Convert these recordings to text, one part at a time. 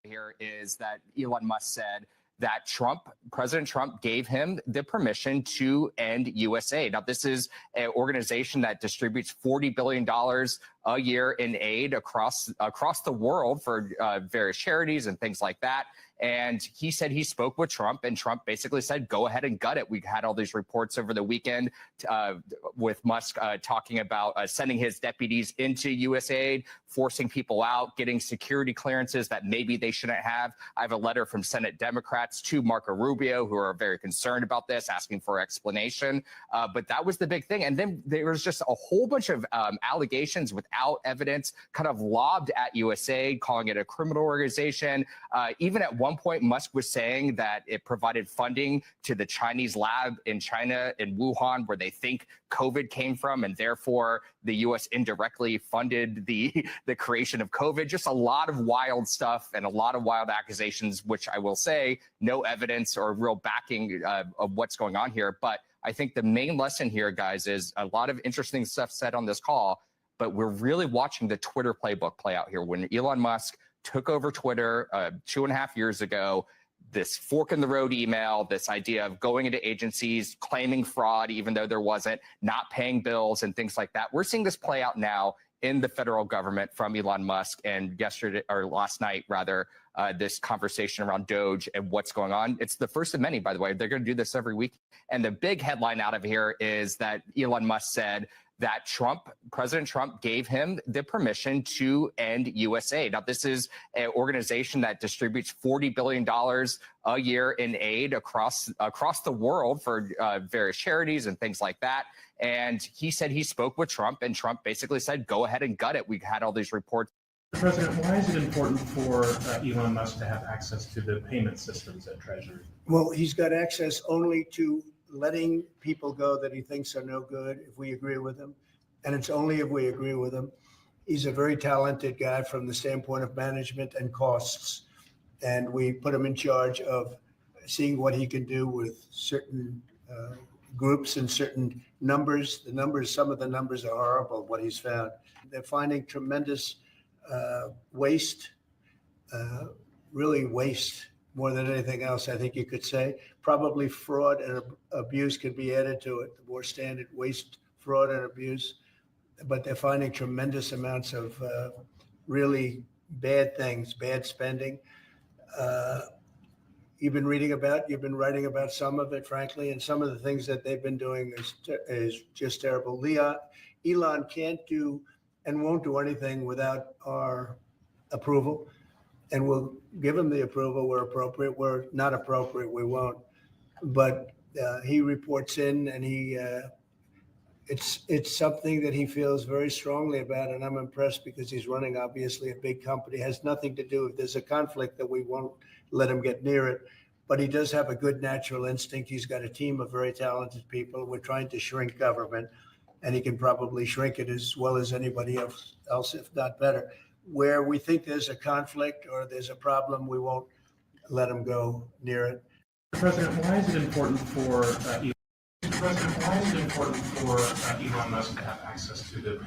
here is that Elon Musk said that President Trump gave him the permission to end USAID. Now, this is an organization that distributes $40 billion a year in aid across the world for various charities and things like that. And he said he spoke with Trump, and Trump basically said, go ahead and gut it. We had all these reports over the weekend with Musk talking about sending his deputies into USAID, forcing people out, getting security clearances that maybe they shouldn't have. I have a letter from Senate Democrats to Marco Rubio, who are very concerned about this, asking for explanation. But that was the big thing. And then there was just a whole bunch of allegations without evidence kind of lobbed at USAID, calling it a criminal organization. Even at one point, Musk was saying that it provided funding to the Chinese lab in China, in Wuhan, where they think COVID came from, and therefore the U.S. indirectly funded the creation of COVID. Just a lot of wild stuff and a lot of wild accusations, which I will say, no evidence or real backing of what's going on here. But I think the main lesson here, guys, is a lot of interesting stuff said on this call, but we're really watching the Twitter playbook play out here. When Elon Musk took over Twitter 2.5 years ago, this fork in the road email, this idea of going into agencies, claiming fraud, even though there wasn't, not paying bills and things like that. We're seeing this play out now in the federal government from Elon Musk, and yesterday, or last night rather, this conversation around DOGE and what's going on. It's the first of many, by the way. They're going to do this every week. And the big headline out of here is that Elon Musk said that President Trump gave him the permission to end USAID. Now, this is an organization that distributes $40 billion a year in aid across the world for various charities and things like that. And he said he spoke with Trump, and Trump basically said, go ahead and gut it. We had all these reports. President, why is it important for Elon Musk to have access to the payment systems at Treasury? Well, he's got access only to letting people go that he thinks are no good if we agree with him. And it's only if we agree with him. He's a very talented guy from the standpoint of management and costs. And we put him in charge of seeing what he can do with certain groups and certain numbers. Some of the numbers are horrible, what he's found. They're finding tremendous waste, really waste more than anything else, I think you could say. Probably fraud and abuse could be added to it, the more standard waste, fraud, and abuse. But they're finding tremendous amounts of really bad things, bad spending. You've been writing about some of it, frankly, and some of the things that they've been doing is just terrible. Elon can't do and won't do anything without our approval. And we'll give him the approval where appropriate. Where not appropriate, we won't. But he reports in, and it's something that he feels very strongly about, and I'm impressed because he's running obviously a big company. It has nothing to do if there's a conflict that we won't let him get near it. But he does have a good natural instinct. He's got a team of very talented people. We're trying to shrink government, and he can probably shrink it as well as anybody else, if not better. Where we think there's a conflict or there's a problem, we won't let him go near it. President, why is it important for Elon Musk to have access to the...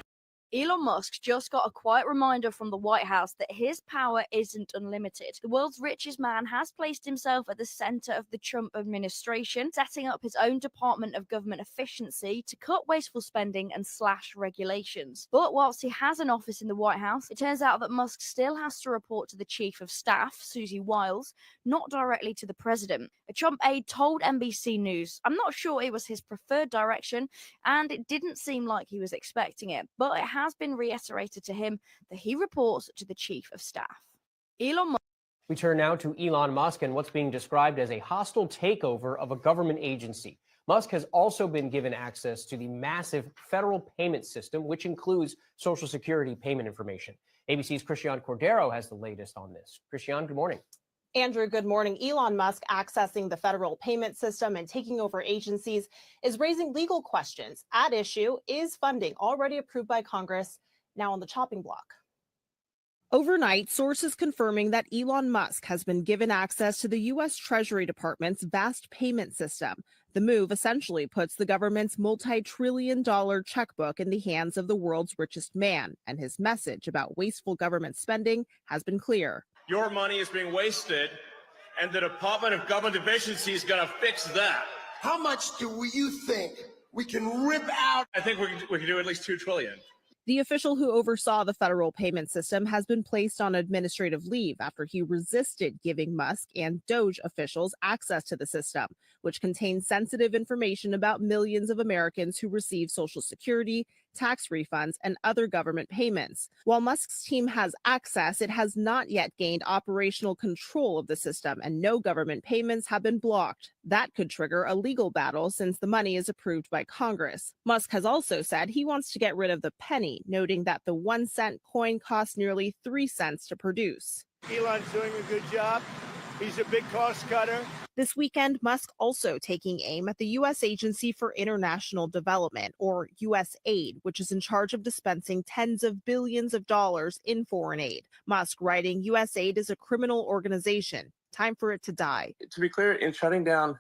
Elon Musk just got a quiet reminder from the White House that his power isn't unlimited. The world's richest man has placed himself at the center of the Trump administration, setting up his own Department of Government Efficiency to cut wasteful spending and slash regulations. But whilst he has an office in the White House, it turns out that Musk still has to report to the Chief of Staff, Susie Wiles, not directly to the president. A Trump aide told NBC News, "I'm not sure it was his preferred direction, and it didn't seem like he was expecting it, but it has been reiterated to him that he reports to the Chief of Staff." Elon Musk. We turn now to Elon Musk and what's being described as a hostile takeover of a government agency. Musk has also been given access to the massive federal payment system, which includes Social Security payment information. ABC's Christian Cordero has the latest on this. Christian, good morning. Andrew, good morning. Elon Musk accessing the federal payment system and taking over agencies is raising legal questions. At issue is funding already approved by Congress now on the chopping block. Overnight, sources confirming that Elon Musk has been given access to the U.S. Treasury Department's vast payment system. The move essentially puts the government's multi-trillion-dollar checkbook in the hands of the world's richest man, and his message about wasteful government spending has been clear. your money is being wasted, and the Department of Government Efficiency is going to fix that. How much do you think we can rip out? I think we can do at least $2 trillion. The official who oversaw the federal payment system has been placed on administrative leave after he resisted giving Musk and DOGE officials access to the system, which contains sensitive information about millions of Americans who receive Social Security, tax refunds, and other government payments. While Musk's team has access, it has not yet gained operational control of the system, and no government payments have been blocked. That could trigger a legal battle since the money is approved by Congress. Musk has also said he wants to get rid of the penny, noting that the 1-cent coin costs nearly 3 cents to produce. Elon's doing a good job. He's a big cost cutter. This weekend, Musk also taking aim at the U.S. Agency for International Development, or USAID, which is in charge of dispensing tens of billions of dollars in foreign aid. Musk writing USAID is a criminal organization. Time for it to die. To be clear, in shutting down,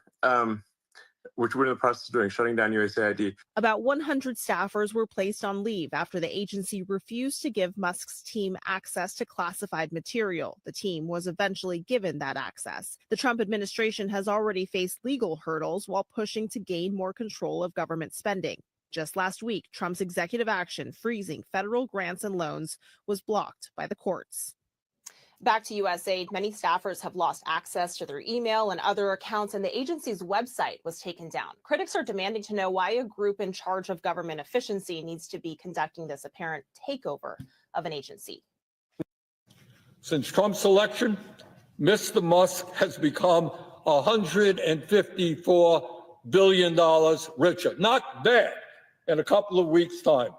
which we're in the process of doing, shutting down USAID. About 100 staffers were placed on leave after the agency refused to give Musk's team access to classified material. The team was eventually given that access. The Trump administration has already faced legal hurdles while pushing to gain more control of government spending. Just last week, Trump's executive action freezing federal grants and loans was blocked by the courts. Back to USAID, many staffers have lost access to their email and other accounts, and the agency's website was taken down. Critics are demanding to know why a group in charge of government efficiency needs to be conducting this apparent takeover of an agency. Since Trump's election, Mr. Musk has become $154 billion richer. Not bad in a couple of weeks' time.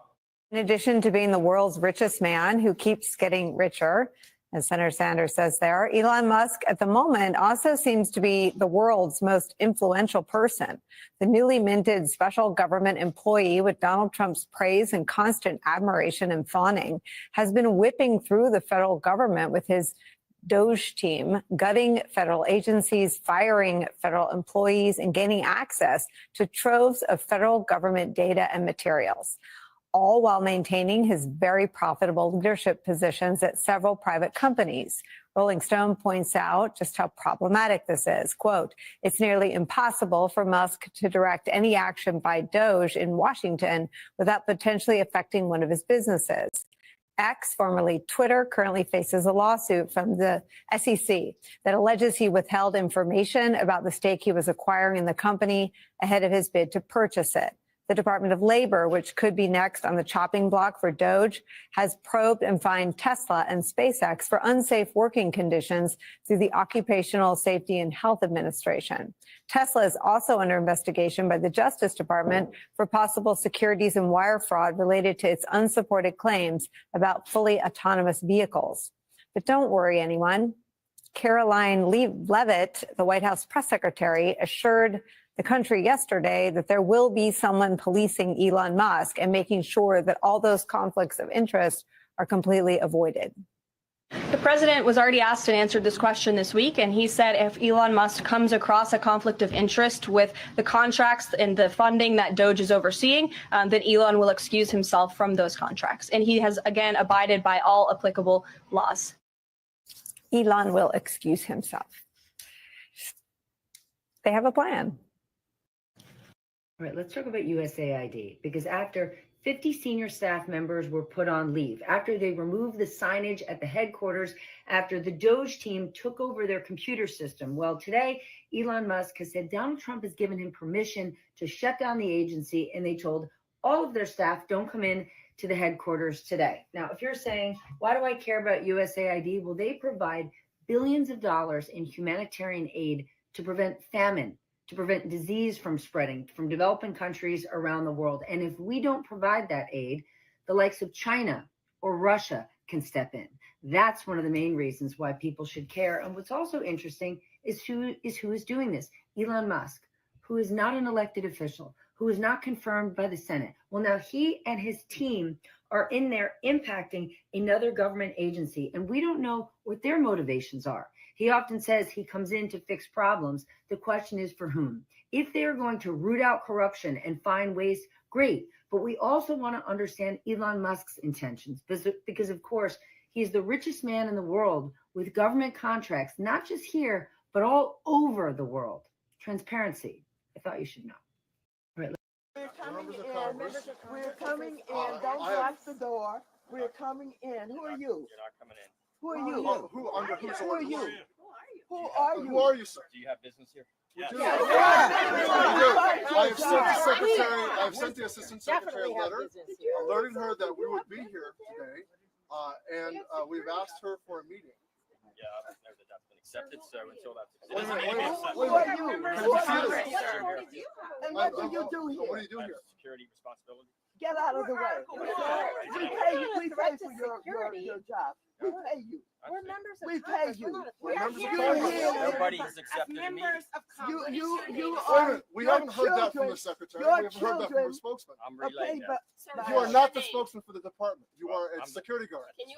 In addition to being the world's richest man who keeps getting richer, as Senator Sanders says there, Elon Musk at the moment also seems to be the world's most influential person. The newly minted special government employee with Donald Trump's praise and constant admiration and fawning has been whipping through the federal government with his DOGE team, gutting federal agencies, firing federal employees, and gaining access to troves of federal government data and materials, all while maintaining his very profitable leadership positions at several private companies. Rolling Stone points out just how problematic this is. Quote, it's nearly impossible for Musk to direct any action by DOGE in Washington without potentially affecting one of his businesses. X, formerly Twitter, currently faces a lawsuit from the SEC that alleges he withheld information about the stake he was acquiring in the company ahead of his bid to purchase it. The Department of Labor, which could be next on the chopping block for DOGE, has probed and fined Tesla and SpaceX for unsafe working conditions through the Occupational Safety and Health Administration. Tesla is also under investigation by the Justice Department for possible securities and wire fraud related to its unsupported claims about fully autonomous vehicles. But don't worry, anyone. Caroline Leavitt, the White House press secretary, assured the country yesterday that there will be someone policing Elon Musk and making sure that all those conflicts of interest are completely avoided. The president was already asked and answered this question this week, and he said if Elon Musk comes across a conflict of interest with the contracts and the funding that DOGE is overseeing, then Elon will excuse himself from those contracts. And he has, again, abided by all applicable laws. Elon will excuse himself. They have a plan. All right, let's talk about USAID, because after 50 senior staff members were put on leave, after they removed the signage at the headquarters, after the DOGE team took over their computer system, well, today, Elon Musk has said Donald Trump has given him permission to shut down the agency, and they told all of their staff, don't come in to the headquarters today. Now, if you're saying, why do I care about USAID? Well, they provide billions of dollars in humanitarian aid to prevent famine, to prevent disease from spreading from developing countries around the world. And if we don't provide that aid, the likes of China or Russia can step in. That's one of the main reasons why people should care. And what's also interesting is who is doing this. Elon Musk, who is not an elected official, who is not confirmed by the Senate. Well, now he and his team are in there impacting another government agency, and we don't know what their motivations are. He often says he comes in to fix problems. The question is for whom? If they are going to root out corruption and find ways, great. But we also want to understand Elon Musk's intentions because of course, he's the richest man in the world with government contracts, not just here, but all over the world. Transparency. I thought you should know. All right. We're coming in. We're coming in. Don't lock the door. We're coming in. Who are you? You're not coming in. Who are you? Who are you? Who are you? Who are you, sir? Do you have business here? Yes. Yeah. I've sent the assistant secretary a letter alerting her that we would be here today, and we've asked her for a meeting. Yeah, I know that that's been accepted, so until that's Wait a accepted. minute, Who are you? And what do you do What do here? you do here? Security responsibility. Get out of the way. We pay you. We pay for your job. We pay you. We're members We pay you. We're members of You Congress. here. Nobody has accepted a meeting. You Wait a are. minute, we haven't heard that from the secretary. We haven't heard that from the spokesman. I'm relaying that. You are not the spokesman for the department. You are a security guard. Can you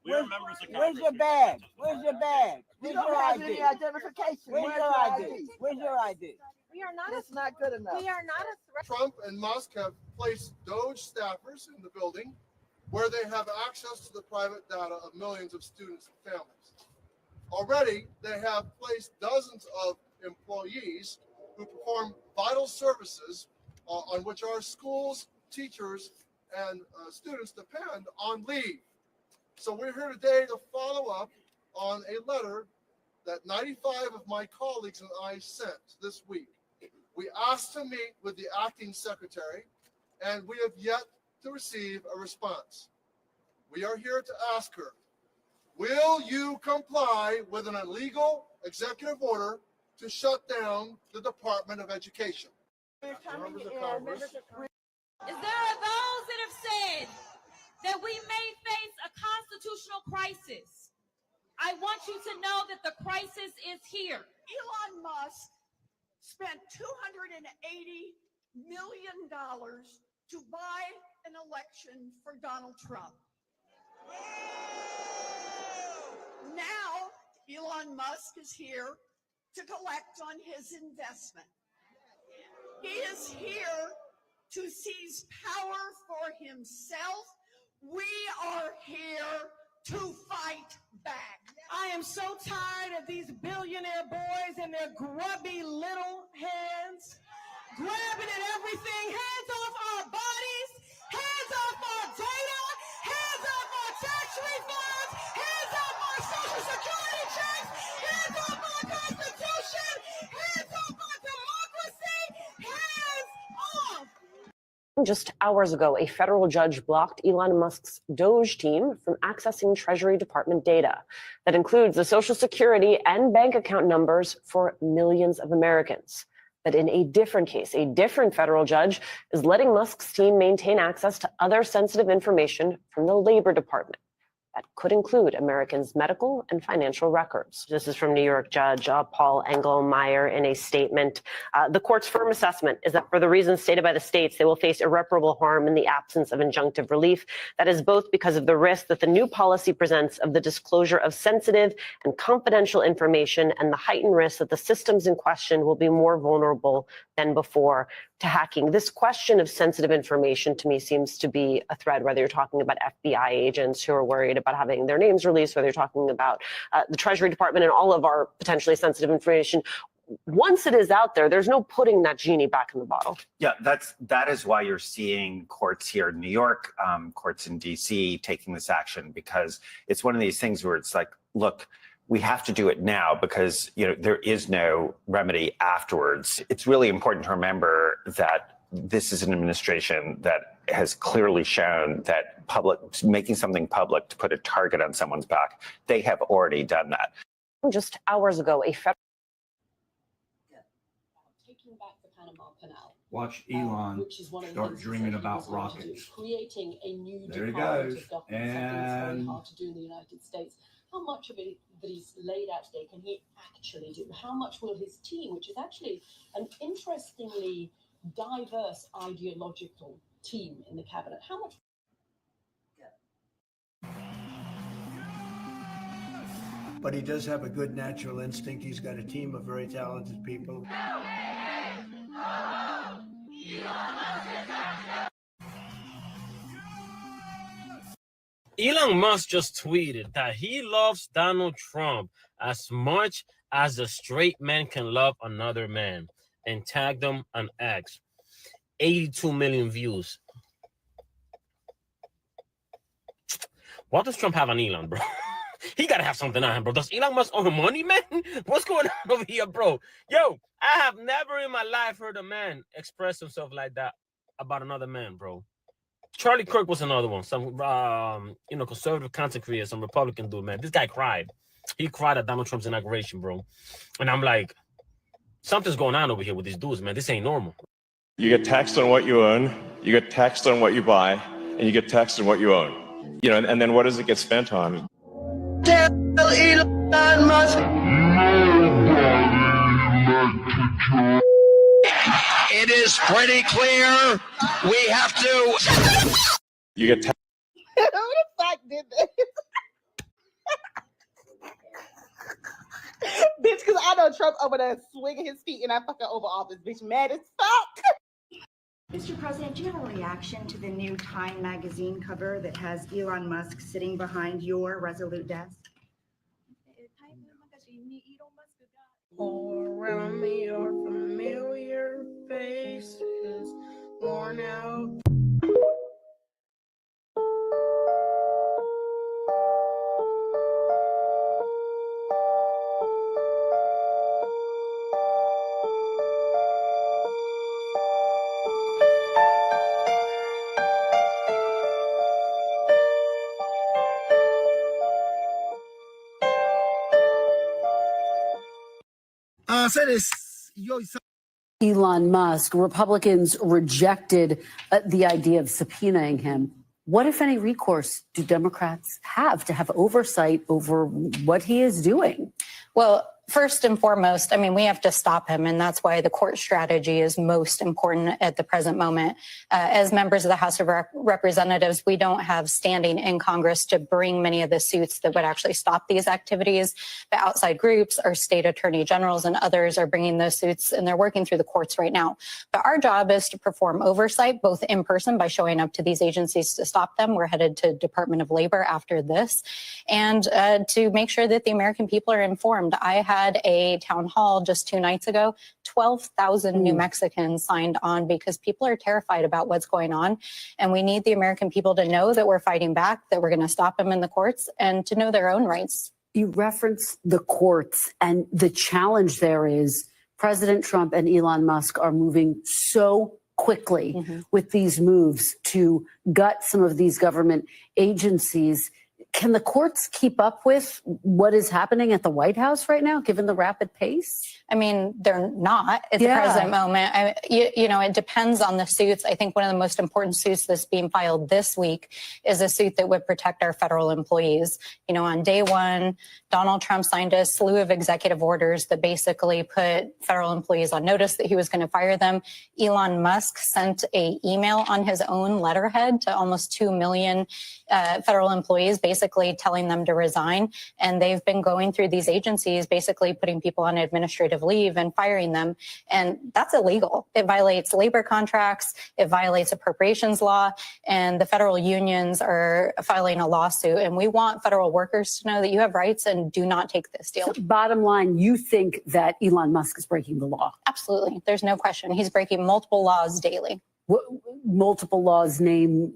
We're members of Congress. Where's your badge? Where's your badge? Where's your ID? Identification. Where's your ID? Where's your ID? We are not. That's not good enough. We are not a threat. Trump and Musk have placed DOGE staffers in the building where they have access to the private data of millions of students and families. Already, they have placed dozens of employees who perform vital services on which our schools, teachers, and students depend on leave. So we're here today to follow up on a letter that 95 of my colleagues and I sent this week. We asked to meet with the acting secretary, and we have yet to receive a response. We are here to ask her, will you comply with an illegal executive order to shut down the Department of Education? Members of Congress. There are those that have said that we may face a constitutional crisis. I want you to know that the crisis is here. Elon Musk spent $280 million to buy an election for Donald Trump. Now, Elon Musk is here to collect on his investment. He is here to seize power for himself. We are here to fight back. I am so tired of these billionaire boys and their grubby little hands grabbing at everything. Hands off our bodies, hands off our data, hands off our tax refunds, hands off our social security checks, hands off our constitution, hands off our democracy, hands off. Just hours ago, a federal judge blocked Elon Musk's DOGE team from accessing Treasury Department data that includes the Social Security and bank account numbers for millions of Americans. But in a different case, a different federal judge is letting Musk's team maintain access to other sensitive information from the Labor Department. That could include Americans' medical and financial records. This is from New York Judge Paul Engelmeyer in a statement. The court's firm assessment is that for the reasons stated by the states, they will face irreparable harm in the absence of injunctive relief. That is both because of the risk that the new policy presents of the disclosure of sensitive and confidential information and the heightened risk that the systems in question will be more vulnerable than before to hacking. This question of sensitive information to me seems to be a thread, whether you're talking about FBI agents who are worried about having their names released, whether you're talking about the Treasury Department and all of our potentially sensitive information. Once it is out there, there's no putting that genie back in the bottle. Yeah, that is why you're seeing courts here in New York, courts in DC taking this action, because it's one of these things where it's like, look, we have to do it now because, you know, there is no remedy afterwards. It's really important to remember that this is an administration that has clearly shown that making something public to put a target on someone's back, they have already done that. Just hours ago, a federal Taking back the Panama Canal. Watch Elon which is one of the start things dreaming that he about was going to do, rockets. creating a new There he department goes. of government, something that's very And hard to do in the United States. How much of it that he's laid out today can he actually do? How much will his team, which is actually an interestingly diverse ideological team in the cabinet, how much? But he does have a good natural instinct. He's got a team of very talented people. Elon Musk just tweeted that he loves Donald Trump as much as a straight man can love another man and tagged him on X. 82 million views. What does Trump have on Elon, bro? He got to have something on him, bro. Does Elon Musk owe him money, man? What's going on over here, bro? Yo, I have never in my life heard a man express himself like that about another man, bro. Charlie Kirk was another one. Some, conservative content creator, some Republican dude, man. This guy cried. He cried at Donald Trump's inauguration, bro. And I'm like, something's going on over here with these dudes, man. This ain't normal. You get taxed on what you own, you get taxed on what you buy, and you get taxed on what you own. You know, and then what does it get spent on? Tell Elon Musk. It is pretty clear we have to. You get taxed. Who the fuck did this? Bitch, because I know Trump over there swinging his feet in that fucking Oval Office. Bitch, mad as fuck. Mr. President, do you have a reaction to the new Time magazine cover that has Elon Musk sitting behind your Resolute desk? All around me are familiar faces, worn out. Say this. Elon Musk, Republicans rejected the idea of subpoenaing him. What, if any, recourse do Democrats have to have oversight over what he is doing? Well, first and foremost, I mean, we have to stop him, and that's why the court strategy is most important at the present moment. As members of the House of Representatives, we don't have standing in Congress to bring many of the suits that would actually stop these activities. But outside groups, our state attorney generals and others are bringing those suits, and they're working through the courts right now. But our job is to perform oversight, both in person by showing up to these agencies to stop them. We're headed to Department of Labor after this, and to make sure that the American people are informed. I had a town hall just 2 nights ago. 12,000 New Mexicans signed on because people are terrified about what's going on. And we need the American people to know that we're fighting back, that we're going to stop them in the courts, and to know their own rights. You reference the courts, and the challenge there is President Trump and Elon Musk are moving so quickly with these moves to gut some of these government agencies. Can the courts keep up with what is happening at the White House right now, given the rapid pace? I mean, they're not at the present moment. It depends on the suits. I think one of the most important suits that's being filed this week is a suit that would protect our federal employees. You know, on day one, Donald Trump signed a slew of executive orders that basically put federal employees on notice that he was going to fire them. Elon Musk sent an email on his own letterhead to almost 2 million federal employees, basically telling them to resign. And they've been going through these agencies, basically putting people on administrative leave and firing them. And that's illegal. It violates labor contracts. It violates appropriations law. And the federal unions are filing a lawsuit. And we want federal workers to know that you have rights and do not take this deal. So bottom line, you think that Elon Musk is breaking the law? Absolutely. There's no question. He's breaking multiple laws daily. Multiple laws, name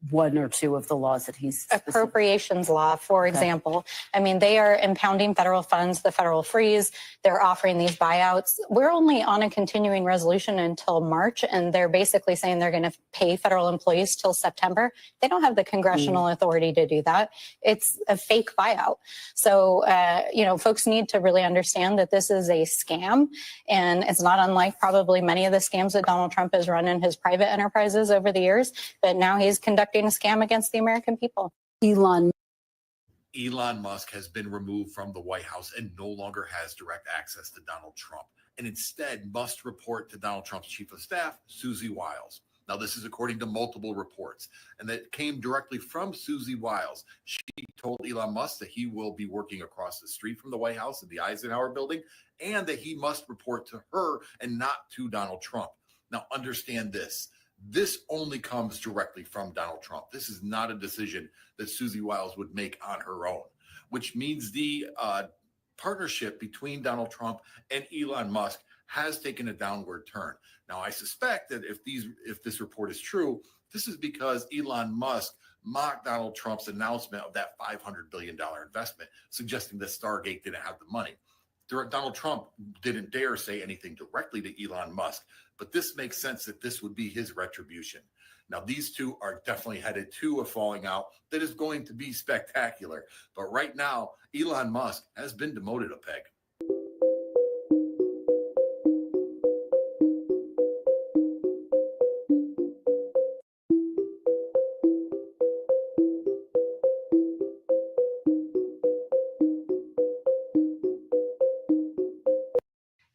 1 or 2 of the laws that he's... Appropriations law, for example. I mean, they are impounding federal funds, the federal freeze. They're offering these buyouts. We're only on a continuing resolution until March, and they're basically saying they're going to pay federal employees till September. They don't have the congressional authority to do that. It's a fake buyout. So, folks need to really understand that this is a scam, and it's not unlike probably many of the scams that Donald Trump has run in his private enterprises over the years, but now he's conducting a scam against the American people. Elon Musk has been removed from the White House and no longer has direct access to Donald Trump, and instead must report to Donald Trump's chief of staff, Susie Wiles. Now, this is according to multiple reports, and that came directly from Susie Wiles. She told Elon Musk that he will be working across the street from the White House in the Eisenhower building, and that he must report to her and not to Donald Trump. Now, understand this. This only comes directly from Donald Trump. This is not a decision that Susie Wiles would make on her own, which means the partnership between Donald Trump and Elon Musk has taken a downward turn. Now, I suspect that if this report is true, this is because Elon Musk mocked Donald Trump's announcement of that $500 billion investment, suggesting that Stargate didn't have the money. Donald Trump didn't dare say anything directly to Elon Musk, but this makes sense that this would be his retribution. Now, these two are definitely headed to a falling out that is going to be spectacular. But right now, Elon Musk has been demoted a peg.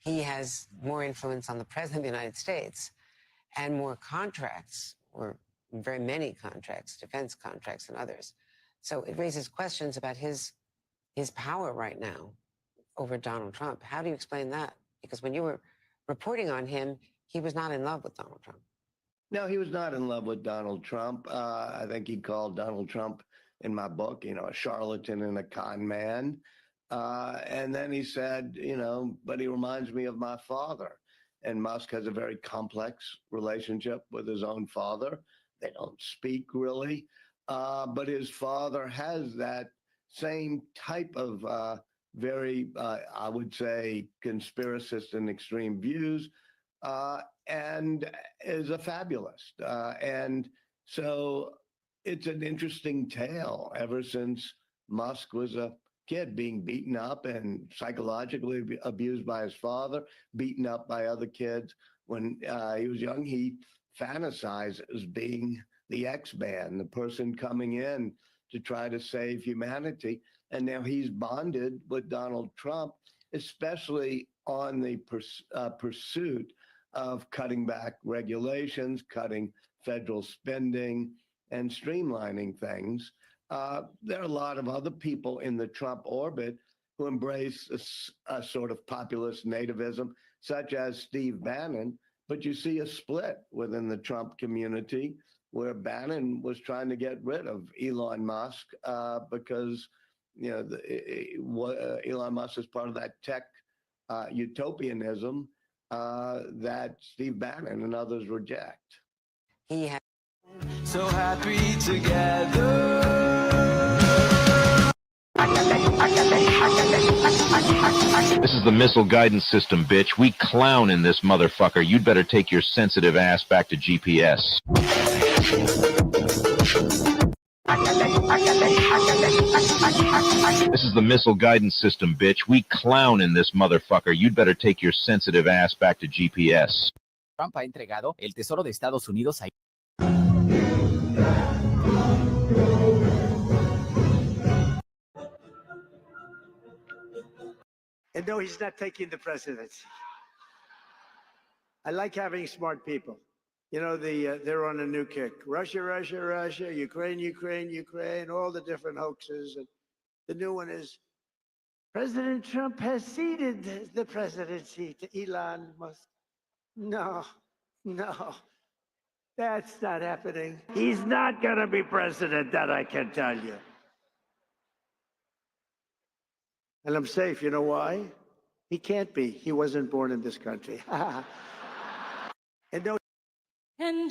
He has more influence on the president of the United States and more contracts, or very many contracts, defense contracts and others. So it raises questions about his power right now over Donald Trump. How do you explain that? Because when you were reporting on him, he was not in love with Donald Trump. No, he was not in love with Donald Trump. I think he called Donald Trump, in my book, a charlatan and a con man. And then he said, but he reminds me of my father. And Musk has a very complex relationship with his own father. They don't speak really, but his father has that same type of very, I would say, conspiracist and extreme views, and is a fabulist. And so it's an interesting tale ever since Musk was a kid, being beaten up and psychologically abused by his father, beaten up by other kids. When he was young, he fantasized as being the X-Man, the person coming in to try to save humanity. And now he's bonded with Donald Trump, especially on the pursuit of cutting back regulations, cutting federal spending, and streamlining things. There are a lot of other people in the Trump orbit who embrace a sort of populist nativism, such as Steve Bannon, but you see a split within the Trump community where Bannon was trying to get rid of Elon Musk because Elon Musk is part of that tech utopianism that Steve Bannon and others reject. He had So happy together. This is the missile guidance system, bitch. We clown in this motherfucker. You'd better take your sensitive ass back to GPS. This is the missile guidance system, bitch. We clown in this motherfucker. You'd better take your sensitive ass back to GPS. Trump ha entregado el tesoro de Estados Unidos a And no, he's not taking the presidency. I like having smart people. They're on a new kick. Russia, Russia, Russia, Ukraine, Ukraine, Ukraine, all the different hoaxes. And the new one is President Trump has ceded the presidency to Elon Musk. No, that's not happening. He's not going to be president, that I can tell you. And I'm safe. You know why? He can't be. He wasn't born in this country. And no. And